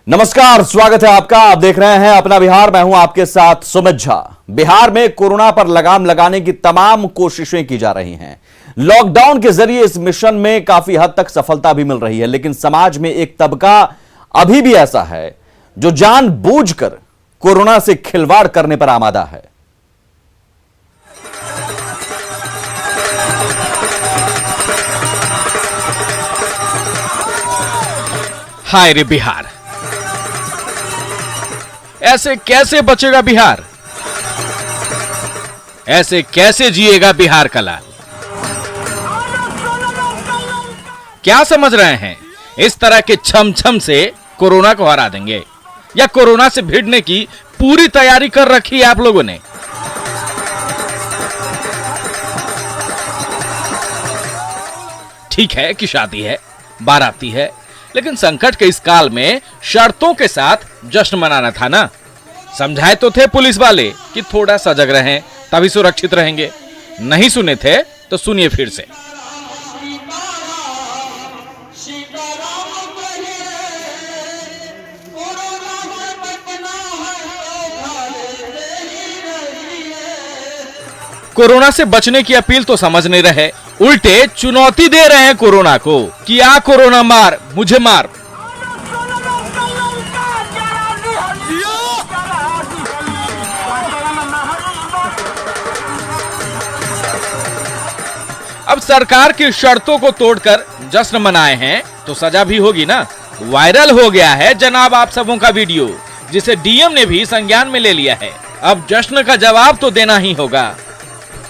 नमस्कार, स्वागत है आपका। आप देख रहे हैं अपना बिहार। मैं हूं आपके साथ सुमित झा। बिहार में कोरोना पर लगाम लगाने की तमाम कोशिशें की जा रही हैं। लॉकडाउन के जरिए इस मिशन में काफी हद तक सफलता भी मिल रही है, लेकिन समाज में एक तबका अभी भी ऐसा है जो जानबूझकर कोरोना से खिलवाड़ करने पर आमादा है। हाय रे बिहार, ऐसे कैसे बचेगा बिहार? ऐसे कैसे जिएगा बिहार का लाल? क्या समझ रहे हैं इस तरह के छम छम से कोरोना को हरा देंगे, या कोरोना से भिड़ने की पूरी तैयारी कर रखी है आप लोगों ने? ठीक है कि शादी है, बाराती है, लेकिन संकट के इस काल में शर्तों के साथ जश्न मनाना था ना। समझाए तो थे पुलिस वाले कि थोड़ा सजग रहें तभी सुरक्षित रहेंगे। नहीं सुने थे तो सुनिए फिर से। कोरोना से बचने की अपील तो समझ नहीं रहे, उल्टे चुनौती दे रहे हैं कोरोना को कि आ कोरोना मार, मुझे मार। अब सरकार की शर्तों को तोड़कर जश्न मनाए हैं तो सजा भी होगी ना। वायरल हो गया है जनाब आप सबों का वीडियो, जिसे डीएम ने भी संज्ञान में ले लिया है। अब जश्न का जवाब तो देना ही होगा।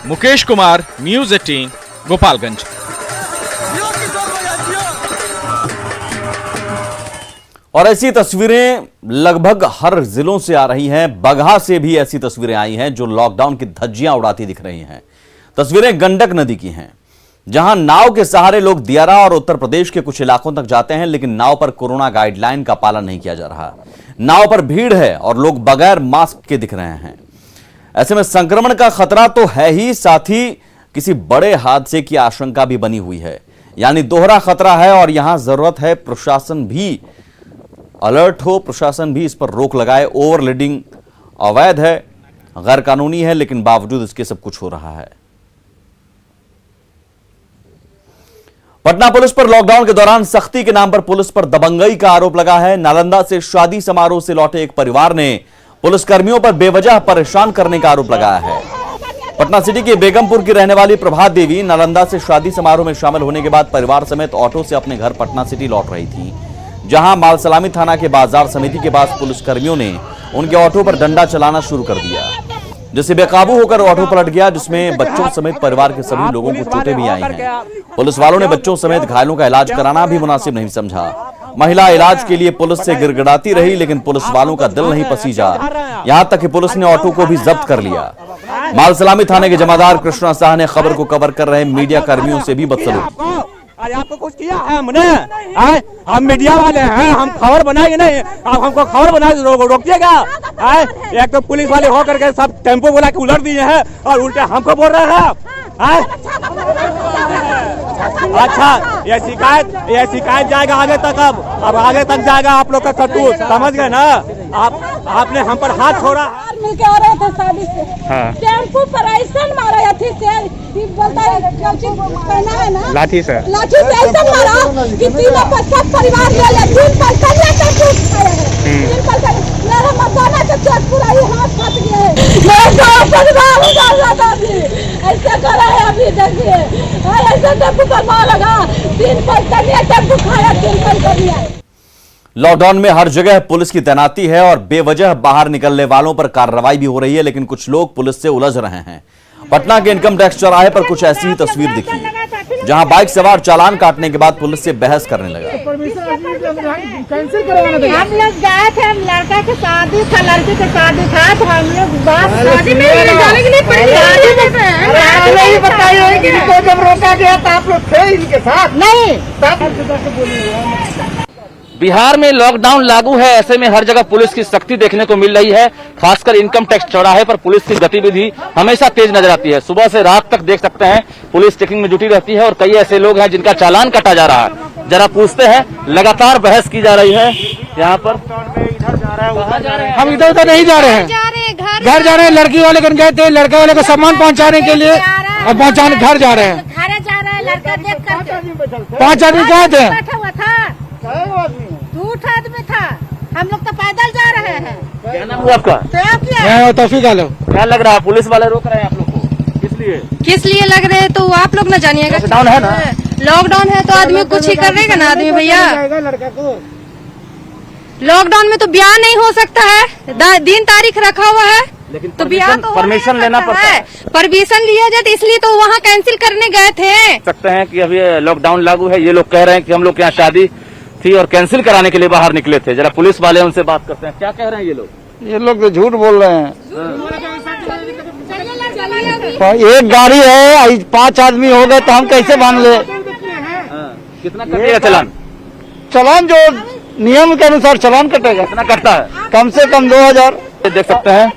मुकेश कुमार, न्यूज़ 18, गोपालगंज। और ऐसी तस्वीरें लगभग हर जिलों से आ रही हैं। बगहा से भी ऐसी तस्वीरें आई हैं जो लॉकडाउन की धज्जियां उड़ाती दिख रही हैं। तस्वीरें गंडक नदी की हैं, जहां नाव के सहारे लोग दियारा और उत्तर प्रदेश के कुछ इलाकों तक जाते हैं, लेकिन नाव पर कोरोना गाइडलाइन का पालन नहीं किया जा रहा। नाव पर भीड़ है और लोग बगैर मास्क के दिख रहे हैं। ऐसे में संक्रमण का खतरा तो है ही, साथ ही किसी बड़े हादसे की आशंका भी बनी हुई है। यानी दोहरा खतरा है और यहां जरूरत है प्रशासन भी अलर्ट हो, प्रशासन भी इस पर रोक लगाए। ओवरलोडिंग अवैध है, गैर कानूनी है, लेकिन बावजूद इसके सब कुछ हो रहा है। पटना पुलिस पर लॉकडाउन के दौरान सख्ती के नाम पर पुलिस पर दबंगई का आरोप लगा है। नालंदा से शादी समारोह से लौटे एक परिवार ने पुलिसकर्मियों पर बेवजह परेशान करने का आरोप लगाया है। पटना सिटी के बेगमपुर की रहने वाली प्रभात देवी नालंदा से शादी समारोह में शामिल होने के बाद परिवार समेत ऑटो से अपने घर पटना सिटी लौट रही थी, जहां मालसलामी थाना के बाजार समिति के पास पुलिसकर्मियों ने उनके ऑटो पर डंडा चलाना शुरू कर दिया, जिससे बेकाबू होकर ऑटो पलट गया, जिसमें बच्चों समेत परिवार के सभी लोगों को चोटें भी आई हैं। पुलिस वालों ने बच्चों समेत घायलों का इलाज कराना भी मुनासिब नहीं समझा। महिला इलाज के लिए पुलिस से गिड़गिड़ाती रही, लेकिन पुलिस वालों का दिल नहीं पसीजा। यहां तक कि पुलिस ने ऑटो को भी जब्त कर लिया। मालसलामी थाने के जमादार कृष्णा शाह ने खबर को कवर कर रहे मीडिया कर्मियों से भी बदसलूकी। आपको कुछ किया है हमने? हम मीडिया वाले हैं, हम खबर बनाएंगे नहीं, आप हमको खबर बना रोकिएगा? एक तो पुलिस वाले हो करके सब टेम्पो बोला के उलट दिए हैं और उल्टे हमको बोल रहे हैं। अच्छा, ये शिकायत जाएगा आगे तक। अब आगे तक जाएगा आप लोग का करतूत, समझ गए ना? आपने हम पर हाथ छोड़ा। मिलके आ रहे थे शादी से, टेम्पो पर ऐसा मारा अथी से, बोलता है पहना है ना, लाठी से ऐसा मारा कि तीनों पर सब परिवार ले तीन पर कन्या का चोट खाया है। तीन पर मेरा मकाना का चोट पूरा ही हाथ फट गया है। मेरा परिवार उधर लगा भी ऐसे करा है। अभी देखिए ऐसे टेम्पो पर मार लगा, तीन पर कन्या टेम्पो खाया, तीन पर कन्या। लॉकडाउन में हर जगह पुलिस की तैनाती है और बेवजह बाहर निकलने वालों पर कार्रवाई भी हो रही है, लेकिन कुछ लोग पुलिस से उलझ रहे हैं। पटना के इनकम टैक्स चौराहे पर कुछ ऐसी ही तस्वीर दिखी, जहां बाइक सवार चालान काटने के बाद पुलिस से बहस करने लगा। हम लोग गए थे, लड़का की शादी था, लड़की की शादी था, तो हम लोग शादी में जाने के लिए बताइए कि जब रोका गया तो आप लोग थे इनके साथ? नहीं। बिहार में लॉकडाउन लागू है, ऐसे में हर जगह पुलिस की सख्ती देखने को मिल रही है। खासकर इनकम टैक्स चौराहे पर पुलिस की गतिविधि हमेशा तेज नजर आती है। सुबह से रात तक देख सकते हैं पुलिस चेकिंग में जुटी रहती है और कई ऐसे लोग हैं जिनका चालान काटा जा रहा है। जरा पूछते हैं। लगातार बहस की जा रही है यहाँ पर। हम इधर उधर नहीं जा रहे हैं, घर जा रहे हैं। लड़की वाले घर गए थे, लड़के वाले को सामान पहुंचाने के लिए, और पहुंचाने घर जा रहे हैं। 5 आदमी कहाँ थे? 2 आदमी था, हम लोग तो पैदल जा रहे हैं। क्या नाम हुआ आपका? मैं तौफीक आलम। क्या लग रहा है पुलिस वाले रोक रहे हैं आप लोग को, किस लिए लग रहे हैं तो आप लोग न जानिएगा। लॉकडाउन है ना, लॉकडाउन है तो आदमी कुछ ही करेगा ना आदमी भैया। लॉकडाउन में तो ब्याह नहीं हो सकता है, दिन तारीख रखा हुआ है, लेकिन तो ब्याह तो परमिशन लेना पड़ता है। परमिशन लिया जाए तो इसलिए तो वहाँ कैंसिल करने गए थे। सकते हैं कि अभी लॉकडाउन लागू है, ये लोग कह रहे हैं कि हम लोग के यहाँ शादी थी और कैंसिल कराने के लिए बाहर निकले थे। जरा पुलिस वाले उनसे बात करते हैं, क्या कह रहे हैं ये लोग? ये लोग तो झूठ बोल रहे हैं। एक गाड़ी है, 5 आदमी हो गए तो हम कैसे मान ले? कितना कटेगा चालान? चालान जो नियम के अनुसार चालान कटेगा। कितना कटता है? कम से कम 2000। देख सकते हैं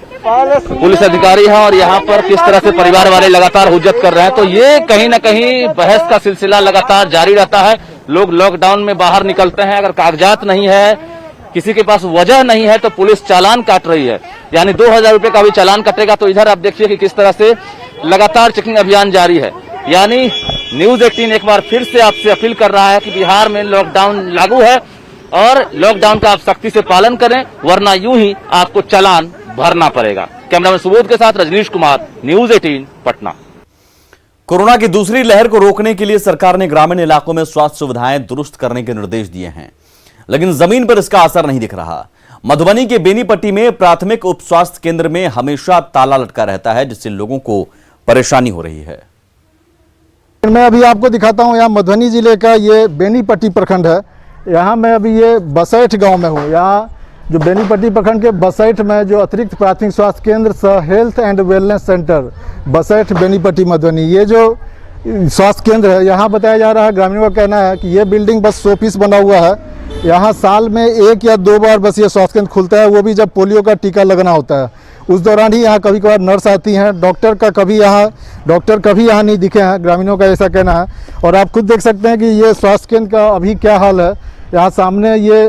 पुलिस अधिकारी हैं और यहाँ पर किस तरह से परिवार वाले लगातार हुज्जत कर रहे हैं। तो ये कहीं न कहीं बहस का सिलसिला लगातार जारी रहता है। लोग लॉकडाउन में बाहर निकलते हैं, अगर कागजात नहीं है, किसी के पास वजह नहीं है तो पुलिस चालान काट रही है, यानी 2000 रुपए का भी चालान कटेगा। तो इधर आप देखिए कि किस तरह से लगातार चेकिंग अभियान जारी है। यानी न्यूज 18 एक बार फिर से आपसे अपील कर रहा है कि बिहार में लॉकडाउन लागू है और लॉकडाउन का आप सख्ती से पालन करें, वरना यूं ही आपको चालान भरना पड़ेगा। कैमरामैन सुबोध के साथ रजनीश कुमार, न्यूज 18 पटना। कोरोना की दूसरी लहर को रोकने के लिए सरकार ने ग्रामीण इलाकों में स्वास्थ्य सुविधाएं दुरुस्त करने के निर्देश दिए हैं, लेकिन जमीन पर इसका असर नहीं दिख रहा। मधुबनी के बेनीपट्टी में प्राथमिक उप स्वास्थ्य केंद्र में हमेशा ताला लटका रहता है, जिससे लोगों को परेशानी हो रही है। मैं अभी आपको दिखाता हूँ, यहाँ मधुबनी जिले का ये बेनीपट्टी प्रखंड है। यहाँ मैं अभी ये बसैठ गांव में हूँ। यहाँ जो बेनीपट्टी प्रखंड के बसैठ में जो अतिरिक्त प्राथमिक स्वास्थ्य केंद्र सह health and wellness centre Basaith Benipatti Madhubani, ये जो स्वास्थ्य केंद्र है, यहाँ बताया जा रहा है, ग्रामीणों का कहना है कि ये बिल्डिंग बस 100 पीस बना हुआ है। यहाँ साल में 1 या 2 बार बस ये स्वास्थ्य केंद्र खुलता है, वो भी जब पोलियो का टीका लगना होता है। उस दौरान ही यहाँ कभी कभार नर्स आती हैं। डॉक्टर कभी यहाँ नहीं दिखे हैं, ग्रामीणों का ऐसा कहना है। और आप खुद देख सकते हैं कि ये स्वास्थ्य केंद्र का अभी क्या हाल है। यहाँ सामने ये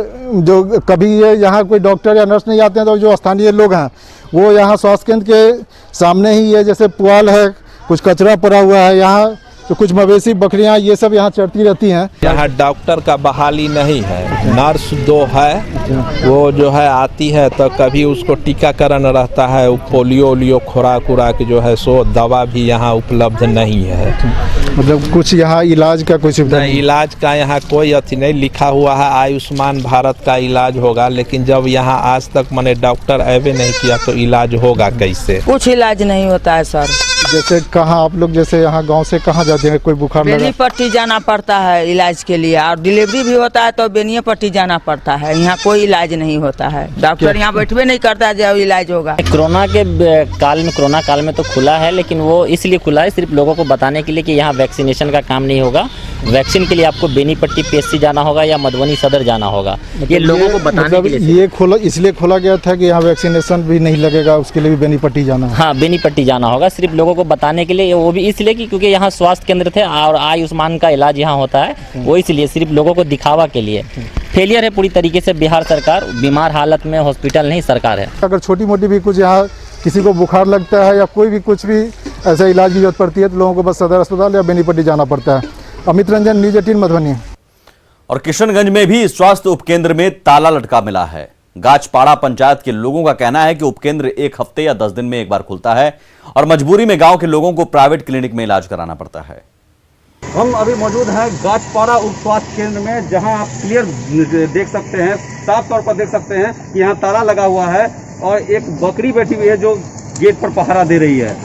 जो कभी ये यहाँ कोई डॉक्टर या नर्स नहीं आते हैं, तो जो स्थानीय लोग हैं वो यहाँ स्वास्थ्य केंद्र के सामने ही ये जैसे पुआल है, कुछ कचरा पड़ा हुआ है, यहाँ तो कुछ मवेशी बकरियां ये सब यहाँ चरती रहती हैं। यहाँ डॉक्टर का बहाली नहीं है, नर्स 2 है, वो जो है आती है तो कभी उसको टीकाकरण रहता है, पोलियो खुराक जो है सो दवा भी यहाँ उपलब्ध नहीं है। मतलब कुछ यहाँ इलाज का कुछ नहीं, इलाज का यहाँ कोई अथी नहीं लिखा हुआ है, आयुष्मान भारत का इलाज होगा, लेकिन जब यहाँ आज तक मैंने डॉक्टर अवे नहीं किया तो इलाज होगा कैसे? कुछ इलाज नहीं होता है सर। जैसे कहाँ आप लोग जैसे यहाँ गांव से कहाँ जाते हैं? कोई बुखार लगा बेनीपट्टी जाना पड़ता है इलाज के लिए, और डिलीवरी भी होता है तो बेनीपट्टी जाना पड़ता है। यहाँ कोई इलाज नहीं होता है, डॉक्टर यहाँ बैठवे नहीं करता है जब इलाज होगा। कोरोना काल में तो खुला है, लेकिन वो इसलिए खुला है सिर्फ लोगों को बताने के लिए कि यहाँ वैक्सीनेशन का काम नहीं होगा। वैक्सीन के लिए आपको बेनीपट्टी PSC जाना होगा या मधुबनी सदर जाना होगा। ये लोगों को बताने के लिए ये इसलिए खोला गया था कि यहाँ वैक्सीनेशन भी नहीं लगेगा, उसके लिए भी बेनीपट्टी जाना है। हाँ, बेनीपट्टी जाना होगा सिर्फ लोगों को बताने के लिए। वो भी इसलिए कि क्योंकि यहाँ स्वास्थ्य केंद्र थे और आयुष्मान का इलाज यहाँ होता है, वो इसलिए सिर्फ लोगों को दिखावा के लिए। फेलियर है पूरी तरीके से बिहार सरकार, बीमार हालत में हॉस्पिटल नहीं सरकार है। अगर छोटी मोटी भी कुछ यहाँ किसी को बुखार लगता है या कोई भी कुछ भी ऐसा इलाज की जरूरत पड़ती है तो लोगों को बस सदर अस्पताल या बेनीपट्टी जाना पड़ता है। अमित रंजन, न्यूज 18 मधुबनी। और किशनगंज में भी स्वास्थ्य उपकेंद्र में ताला लटका मिला है। गाछपाड़ा पंचायत के लोगों का कहना है कि उपकेंद्र 1 हफ्ते या 10 दिन में एक बार खुलता है और मजबूरी में गांव के लोगों को प्राइवेट क्लिनिक में इलाज कराना पड़ता है। हम अभी मौजूद हैं गाछपाड़ा उप स्वास्थ्य केंद्र में, जहां आप क्लियर देख सकते हैं, साफ तौर पर देख सकते हैं कि यहाँ ताला लगा हुआ है और एक बकरी बैठी हुई है जो गेट पर पहरा दे रही है।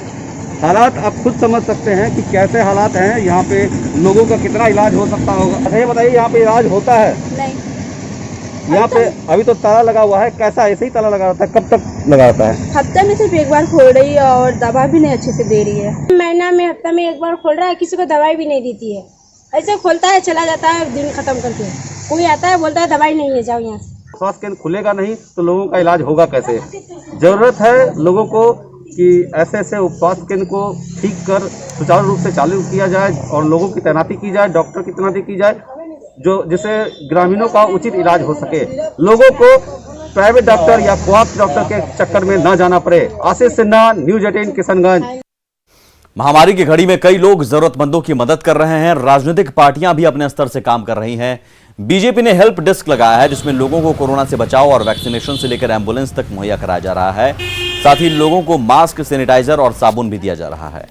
हालात आप खुद समझ सकते हैं कि कैसे हालात हैं। यहाँ पे लोगों का कितना इलाज हो सकता होगा। अच्छा ये बताइए, यहाँ पे इलाज होता है? नहीं। यहाँ पे अभी तो ताला लगा हुआ है, कैसा ऐसे ही ताला लगा रहता है? कब तक लगा रहता है? हफ्ते में सिर्फ एक बार खोल रही है और दवा भी नहीं अच्छे से दे रही है। महीना में हफ्ते में एक बार खोल रहा है, किसी को दवाई भी नहीं देती है। ऐसे खोलता है चला जाता है, दिन खत्म करके कोई आता है बोलता है दवाई नहीं है, जाओ यहाँ से। स्वास्थ्य केंद्र खुलेगा नहीं तो लोगों का इलाज होगा कैसे? जरूरत है लोगों को कि ऐसे स्वास्थ्य केंद्र को ठीक कर सुचारू रूप से चालू किया जाए और लोगों की तैनाती की जाए, डॉक्टर की तैनाती की जाए, जिससे ग्रामीणों का उचित इलाज हो सके, लोगों को प्राइवेट डॉक्टर या कोऑप्स डॉक्टर के चक्कर में न जाना पड़े। आशीष सिन्हा, न्यूज 18 किशनगंज। महामारी की घड़ी में कई लोग जरूरतमंदों की मदद कर रहे हैं। राजनीतिक पार्टियां भी अपने स्तर से काम कर रही हैं। बीजेपी ने हेल्प डेस्क लगाया है जिसमें लोगों को कोरोना से बचाव और वैक्सीनेशन से लेकर एम्बुलेंस तक मुहैया कराया जा रहा है। साथ ही लोगों को मास्क, सैनिटाइजर और साबुन भी दिया जा रहा है।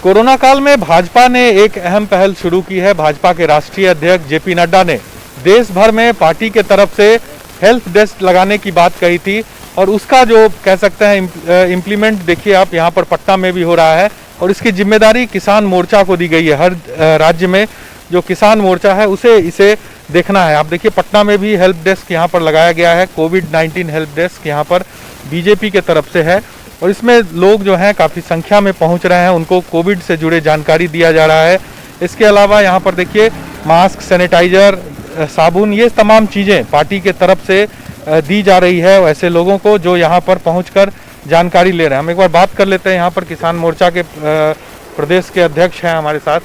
कोरोना काल में भाजपा ने एक अहम पहल शुरू की है। भाजपा के राष्ट्रीय अध्यक्ष जेपी नड्डा ने देश भर में पार्टी के तरफ से हेल्प डेस्क लगाने की बात कही थी और उसका जो कह सकते हैं इम्प्लीमेंट देखिए आप यहाँ पर पटना में भी हो रहा है और इसकी जिम्मेदारी किसान मोर्चा को दी गई है। हर राज्य में जो किसान मोर्चा है उसे इसे देखना है। आप देखिए पटना में भी हेल्प डेस्क यहाँ पर लगाया गया है। कोविड-19 हेल्प डेस्क यहाँ पर बीजेपी के तरफ से है और इसमें लोग जो हैं काफ़ी संख्या में पहुँच रहे हैं, उनको कोविड से जुड़े जानकारी दिया जा रहा है। इसके अलावा यहाँ पर देखिए मास्क, सैनिटाइजर, साबुन, ये तमाम चीज़ें पार्टी के तरफ से दी जा रही है ऐसे लोगों को जो यहाँ पर पहुँचकर जानकारी ले रहे हैं। हम एक बार बात कर लेते हैं। यहाँ पर किसान मोर्चा के प्रदेश के अध्यक्ष हैं हमारे साथ।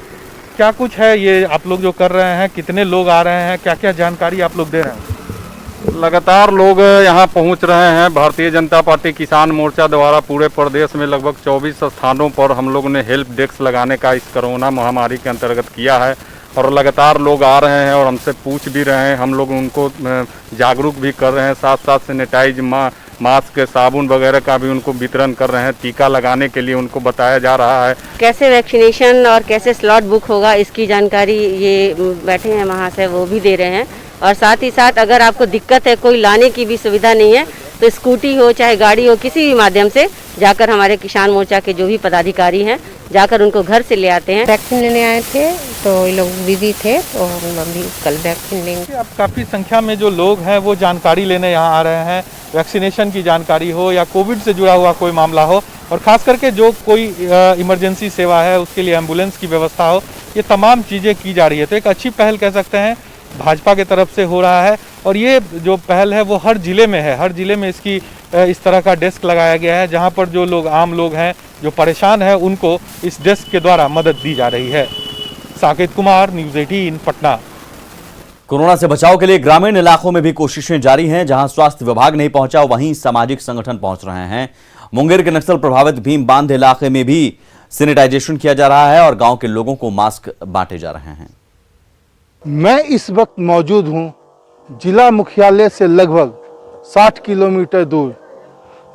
क्या कुछ है ये आप लोग जो कर रहे हैं, कितने लोग आ रहे हैं, क्या क्या जानकारी आप लोग दे रहे हैं? लगातार लोग यहाँ पहुँच रहे हैं। भारतीय जनता पार्टी किसान मोर्चा द्वारा पूरे प्रदेश में लगभग 24 स्थानों पर हम लोग ने हेल्प डेस्क लगाने का इस कोरोना महामारी के अंतर्गत किया है और लगातार लोग आ रहे हैं और हमसे पूछ भी रहे हैं। हम लोग उनको जागरूक भी कर रहे हैं, साथ साथ सैनिटाइज, मास्क, साबुन वगैरह का भी उनको वितरण कर रहे हैं। टीका लगाने के लिए उनको बताया जा रहा है। कैसे वैक्सीनेशन और कैसे स्लॉट बुक होगा इसकी जानकारी ये बैठे हैं महाशय वो भी दे रहे हैं और साथ ही साथ अगर आपको दिक्कत है, कोई लाने की भी सुविधा नहीं है तो स्कूटी हो चाहे गाड़ी हो, किसी भी माध्यम से जाकर हमारे किसान मोर्चा के जो भी पदाधिकारी हैं जाकर उनको घर से ले आते हैं। वैक्सीन लेने आए थे तो ये लोग बिजी थे तो हम अभी कल वैक्सीन लेंगे। अब काफ़ी संख्या में जो लोग हैं वो जानकारी लेने यहाँ आ रहे हैं, वैक्सीनेशन की जानकारी हो या कोविड से जुड़ा हुआ कोई मामला हो और ख़ास करके जो कोई इमरजेंसी सेवा है उसके लिए एम्बुलेंस की व्यवस्था हो, ये तमाम चीज़ें की जा रही है। तो एक अच्छी पहल कह सकते हैं भाजपा की तरफ से हो रहा है और ये जो पहल है वो हर जिले में है। हर जिले में इसकी इस तरह का डेस्क लगाया गया है जहां पर जो लोग आम लोग हैं जो परेशान हैं उनको इस डेस्क के द्वारा मदद दी जा रही है। साकेत कुमार, न्यूज़ 18 पटना। कोरोना से बचाव के लिए ग्रामीण इलाकों में भी कोशिशें जारी हैं। जहां स्वास्थ्य विभाग नहीं पहुंचा वहीं सामाजिक संगठन पहुंच रहे हैं। मुंगेर के नक्सल प्रभावित भीम बांध इलाके में भी सैनिटाइजेशन किया जा रहा है और गांव के लोगों को मास्क बांटे जा रहे हैं। मैं इस वक्त मौजूद हूं जिला मुख्यालय से लगभग 60 किलोमीटर दूर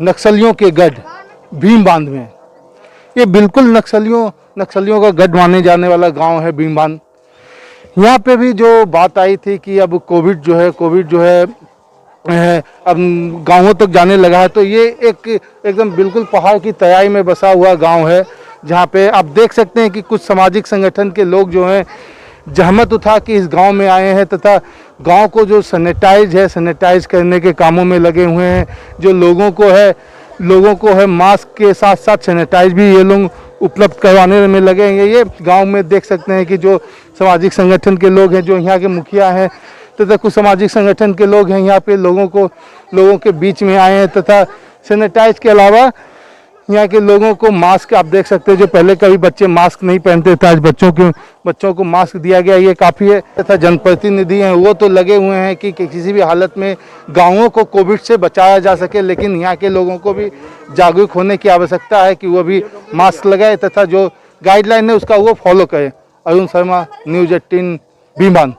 नक्सलियों के गढ़ भीम बांध में। ये बिल्कुल नक्सलियों का गढ़ माने जाने वाला गांव है भीम बांध। यहाँ पे भी जो बात आई थी कि अब कोविड जो है अब गांवों तक जाने लगा है, तो ये एकदम बिल्कुल पहाड़ की तराई में बसा हुआ गांव है जहाँ पे आप देख सकते हैं कि कुछ सामाजिक संगठन के लोग जो हैं जहमत उठा के इस गांव में आए हैं तथा गांव को जो सैनिटाइज करने के कामों में लगे हुए हैं। जो लोगों को है मास्क के साथ साथ सैनिटाइज भी ये लोग उपलब्ध करवाने में लगे हैं। ये गांव में देख सकते हैं कि जो सामाजिक संगठन के लोग हैं, जो यहाँ के मुखिया हैं तथा कुछ सामाजिक संगठन के लोग हैं, यहाँ पे लोगों के बीच में आए हैं तथा सैनिटाइज के अलावा यहाँ के लोगों को मास्क आप देख सकते हैं। जो पहले कभी बच्चे मास्क नहीं पहनते थे, आज बच्चों को मास्क दिया गया, ये काफ़ी है। तथा जनप्रतिनिधि हैं वो तो लगे हुए हैं कि किसी भी हालत में गाँवों को कोविड से बचाया जा सके, लेकिन यहाँ के लोगों को भी जागरूक होने की आवश्यकता है कि वो भी मास्क लगाए तथा जो गाइडलाइन है उसका वो फॉलो करे। अरुण शर्मा, न्यूज़ 18 भीम।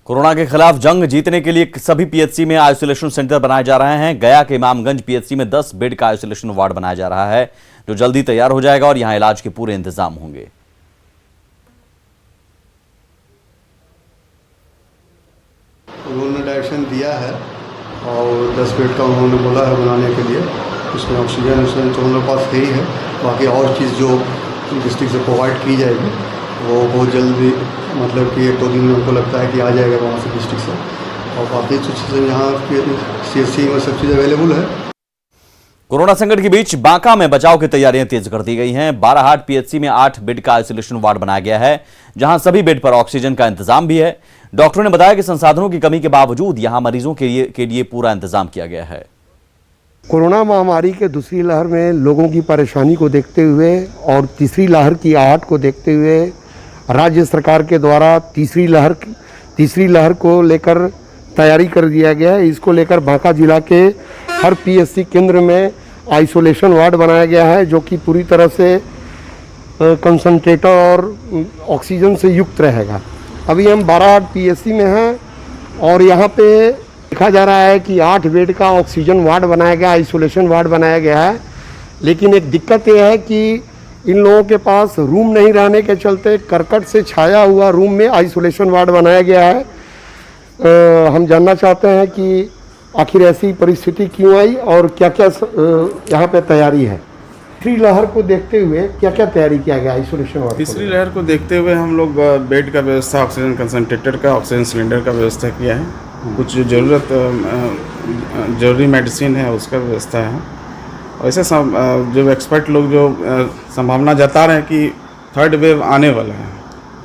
कोरोना के खिलाफ जंग जीतने के लिए सभी पीएचसी में आइसोलेशन सेंटर बनाए जा रहे हैं। गया के इमामगंज पीएचसी में 10 बेड का आइसोलेशन वार्ड बनाया जा रहा है जो जल्दी तैयार हो जाएगा और यहां इलाज के पूरे इंतजाम होंगे। उन्होंने डायरेक्शन दिया है और 10 बेड का उन्होंने बोला है बनाने के लिए। उसमें ऑक्सीजन तो उन लोगों के पास ही है। बाकी और चीज़ जो डिस्ट्रिक्ट से प्रोवाइड की जाएगी वो बहुत जल्दी, मतलब कि 1-2 दिन में उनको लगता है कि आ जाएगा वहाँ से डिस्ट्रिक्ट से। और बाकी कुछ चीज़ें यहाँ CSC में सब चीज़ अवेलेबल है। कोरोना संकट के बीच बांका में बचाव की तैयारियां तेज कर दी गई हैं। 12हाट पीएचसी में 8 बेड का आइसोलेशन वार्ड बनाया गया है जहां सभी बेड पर ऑक्सीजन का इंतजाम भी है। डॉक्टरों ने बताया कि संसाधनों की कमी के बावजूद यहां मरीजों के लिए पूरा इंतजाम किया गया है। कोरोना महामारी के दूसरी लहर में लोगों की परेशानी को देखते हुए और तीसरी लहर की आहट को देखते हुए राज्य सरकार के द्वारा तीसरी लहर तीसरी लहर को लेकर तैयारी कर दिया गया है। इसको लेकर बांका जिला के हर पीएससी केंद्र में आइसोलेशन वार्ड बनाया गया है, जो कि पूरी तरह से कंसंट्रेटर और ऑक्सीजन से युक्त रहेगा। अभी हम 12 पीएससी में हैं और यहाँ पे देखा जा रहा है कि 8 बेड का ऑक्सीजन वार्ड बनाया गया, आइसोलेशन वार्ड बनाया गया है। लेकिन एक दिक्कत यह है कि इन लोगों के पास रूम नहीं रहने के चलते करकट से छाया हुआ रूम में आइसोलेशन वार्ड बनाया गया है। हम जानना चाहते हैं कि आखिर ऐसी परिस्थिति क्यों आई और क्या क्या यहाँ पे तैयारी है। तीसरी लहर को देखते हुए क्या क्या तैयारी किया गया आइसोलेशन वार्ड? तीसरी लहर को देखते हुए हम लोग बेड का व्यवस्था, ऑक्सीजन कंसनट्रेटर का, ऑक्सीजन सिलेंडर का व्यवस्था किया है। कुछ जरूरी मेडिसिन है उसका व्यवस्था है। वैसे जो एक्सपर्ट लोग जो संभावना जता रहे हैं कि थर्ड वेव आने वाला है,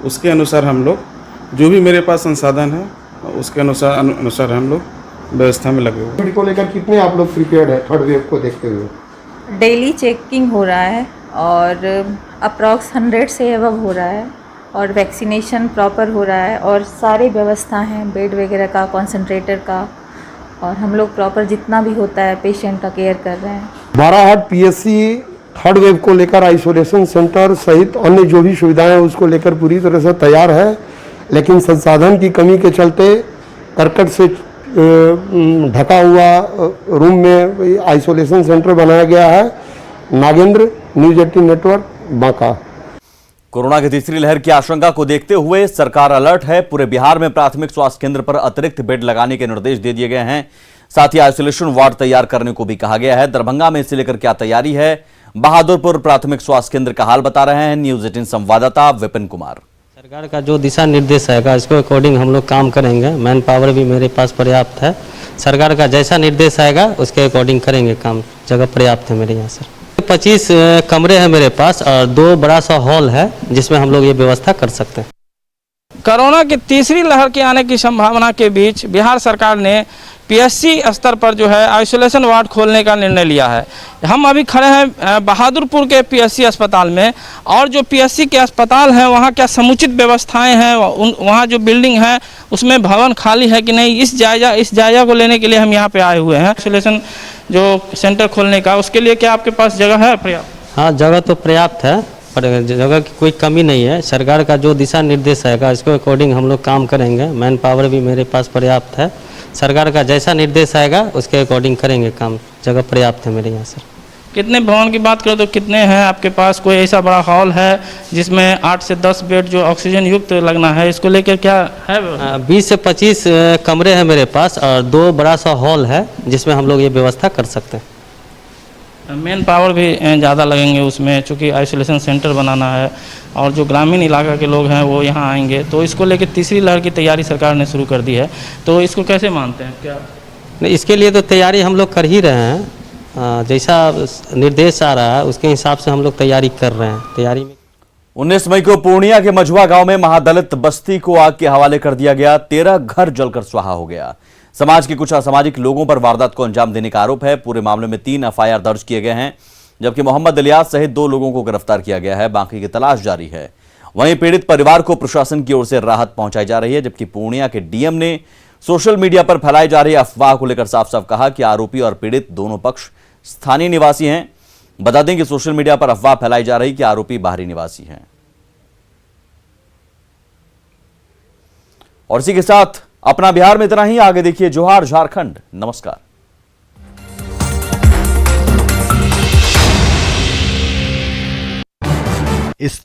उसके अनुसार हम लोग जो भी मेरे पास संसाधन है उसके अनुसार हम लोग व्यवस्था में लगे हुए। को लेकर कितने आप लोग प्रिपेयर्ड है थर्ड वेव को देखते हुए? डेली चेकिंग हो रहा है और अप्रॉक्स 100 से अबव हो रहा है और वैक्सीनेशन प्रॉपर हो रहा है और सारी व्यवस्था हैं बेड वगैरह का, कॉन्सेंट्रेटर का, और हम लोग प्रॉपर जितना भी होता है पेशेंट का केयर कर रहे हैं। 12 पीएससी थर्ड वेव को लेकर आइसोलेशन सेंटर सहित अन्य जो भी सुविधाएं हैं उसको लेकर पूरी तरह से तैयार है। लेकिन संसाधन की कमी के चलते करकट से ढका हुआ रूम में आइसोलेशन सेंटर बनाया गया है। Nagendra, news 18 network, Banka. Corona की तीसरी लहर की आशंका को देखते हुए सरकार अलर्ट है। पूरे बिहार में प्राथमिक स्वास्थ्य केंद्र पर अतिरिक्त बेड लगाने के निर्देश दे दिए गए हैं। साथ ही आइसोलेशन वार्ड तैयार करने को भी कहा गया है। दरभंगा में इसे लेकर क्या तैयारी है, बहादुरपुर प्राथमिक स्वास्थ्य केंद्र का हाल बता रहे हैं न्यूज़ 18 संवाददाता विपिन कुमार। सरकार का जो दिशा निर्देश आएगा इसको अकॉर्डिंग हम लोग काम करेंगे। मैन पावर भी मेरे पास पर्याप्त है। सरकार का जैसा निर्देश आएगा उसके अकॉर्डिंग करेंगे काम। जगह पर्याप्त है मेरे यहाँ सर। 25 कमरे हैं मेरे पास और 2 बड़ा सा हॉल है जिसमें हम लोग ये व्यवस्था कर सकते हैं। कोरोना की तीसरी लहर के आने की संभावना के बीच बिहार सरकार ने पीएससी स्तर पर जो है आइसोलेशन वार्ड खोलने का निर्णय लिया है। हम अभी खड़े हैं बहादुरपुर के पीएससी अस्पताल में, और जो पीएससी के अस्पताल हैं वहाँ क्या समुचित व्यवस्थाएं हैं, वहाँ जो बिल्डिंग है उसमें भवन खाली है कि नहीं, इस जायजा को लेने के लिए हम यहाँ पे आए हुए हैं। आइसोलेशन जो सेंटर खोलने का, उसके लिए क्या आपके पास जगह है पर्याप्त? हाँ, जगह तो पर्याप्त है, पर जगह की कोई कमी नहीं है। सरकार का जो दिशा निर्देश आएगा इसको अकॉर्डिंग हम लोग काम करेंगे। मैन पावर भी मेरे पास पर्याप्त है। सरकार का जैसा निर्देश आएगा उसके अकॉर्डिंग करेंगे काम। जगह पर्याप्त है मेरे यहाँ सर। कितने भवन की बात करें तो कितने हैं आपके पास? कोई ऐसा बड़ा हॉल है जिसमें 8 से 10 बेड जो ऑक्सीजन युक्त लगना है, इसको लेकर क्या है? 20 से 25 कमरे हैं मेरे पास और 2 बड़ा सा हॉल है जिसमें हम लोग ये व्यवस्था कर सकते हैं। मेन पावर भी ज़्यादा लगेंगे उसमें, चूँकि आइसोलेशन सेंटर बनाना है और जो ग्रामीण इलाका के लोग हैं वो यहाँ आएंगे, तो इसको लेकर तीसरी लहर की तैयारी सरकार ने शुरू कर दी है। तो इसको कैसे मानते हैं? क्या नहीं, इसके लिए तो तैयारी हम लोग कर ही रहे हैं। जैसा निर्देश आ रहा है उसके हिसाब से हम लोग तैयारी कर रहे हैं। तैयारी में 19 मई को पूर्णिया के मझुआ गांव में महादलित बस्ती को आग के हवाले कर दिया गया। 13 घर जलकर स्वाहा हो गया। समाज के कुछ असामाजिक लोगों पर वारदात को अंजाम देने का आरोप है। पूरे मामले में 3 एफआईआर दर्ज किए गए हैं, जबकि मोहम्मद इलियास सहित 2 लोगों को गिरफ्तार किया गया है। बाकी की तलाश जारी है। वहीं पीड़ित परिवार को प्रशासन की ओर से राहत पहुंचाई जा रही है, जबकि पूर्णिया के डीएम ने सोशल मीडिया पर फैलाई जा रही अफवाह को लेकर साफ साफ कहा कि आरोपी और पीड़ित दोनों पक्ष स्थानीय निवासी हैं। बता दें कि सोशल मीडिया पर अफवाह फैलाई जा रही कि आरोपी बाहरी निवासी हैं। और इसी के साथ अपना बिहार में इतना ही। आगे देखिए जोहार झारखंड। नमस्कार। इस